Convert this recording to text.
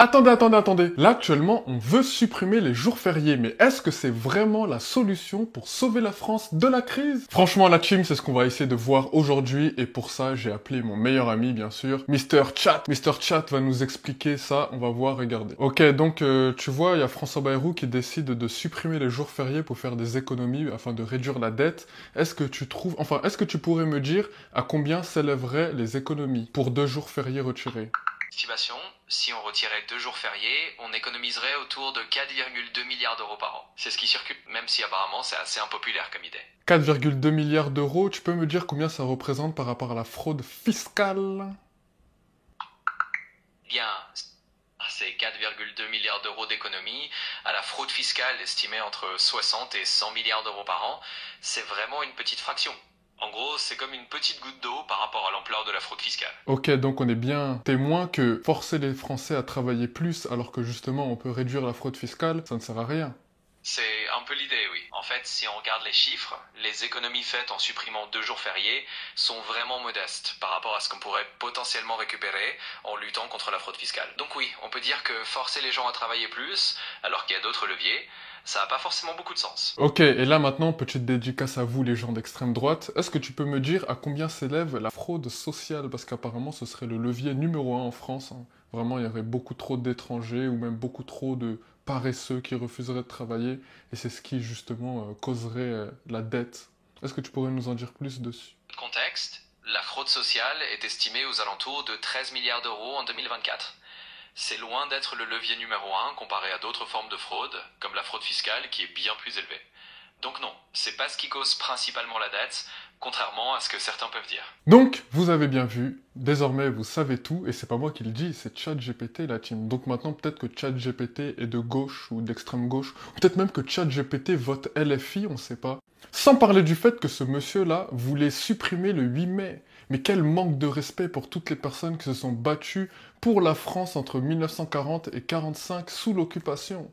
Attendez. Là, actuellement, on veut supprimer les jours fériés, mais est-ce que c'est vraiment la solution pour sauver la France de la crise? Franchement, la team, c'est ce qu'on va essayer de voir aujourd'hui, et pour ça, j'ai appelé mon meilleur ami, bien sûr, Mister Chat. Mister Chat va nous expliquer ça, on va voir, regardez. Ok, donc, tu vois, il y a François Bayrou qui décide de supprimer les jours fériés pour faire des économies afin de réduire la dette. Est-ce que tu pourrais me dire à combien s'élèveraient les économies pour 2 jours fériés retirés? Estimation, si on retirait 2 jours fériés, on économiserait autour de 4,2 milliards d'euros par an. C'est ce qui circule, même si apparemment c'est assez impopulaire comme idée. 4,2 milliards d'euros, tu peux me dire combien ça représente par rapport à la fraude fiscale? Bien, c'est 4,2 milliards d'euros d'économie à la fraude fiscale estimée entre 60 et 100 milliards d'euros par an. C'est vraiment une petite fraction. En gros, c'est comme une petite goutte d'eau par rapport à l'ampleur de la fraude fiscale. Ok, donc on est bien témoin que forcer les Français à travailler plus alors que justement on peut réduire la fraude fiscale, ça ne sert à rien. C'est un peu l'idée, oui. En fait, si on regarde les chiffres, les économies faites en supprimant 2 jours fériés sont vraiment modestes par rapport à ce qu'on pourrait potentiellement récupérer en luttant contre la fraude fiscale. Donc oui, on peut dire que forcer les gens à travailler plus, alors qu'il y a d'autres leviers, ça n'a pas forcément beaucoup de sens. Ok, et là maintenant, petite dédicace à vous les gens d'extrême droite, est-ce que tu peux me dire à combien s'élève la fraude sociale? Parce qu'apparemment ce serait le levier numéro 1 en France, hein. Vraiment, il y aurait beaucoup trop d'étrangers ou même beaucoup trop de paresseux qui refuseraient de travailler, et c'est ce qui justement causerait la dette. Est-ce que tu pourrais nous en dire plus dessus? Contexte, la fraude sociale est estimée aux alentours de 13 milliards d'euros en 2024. C'est loin d'être le levier numéro 1 comparé à d'autres formes de fraude, comme la fraude fiscale qui est bien plus élevée. Donc non, c'est pas ce qui cause principalement la dette, contrairement à ce que certains peuvent dire. Donc, vous avez bien vu, désormais vous savez tout, et c'est pas moi qui le dis, c'est ChatGPT la team. Donc maintenant peut-être que ChatGPT est de gauche ou d'extrême gauche, ou peut-être même que ChatGPT vote LFI, on sait pas. Sans parler du fait que ce monsieur-là voulait supprimer le 8 mai. Mais quel manque de respect pour toutes les personnes qui se sont battues pour la France entre 1940 et 1945 sous l'occupation.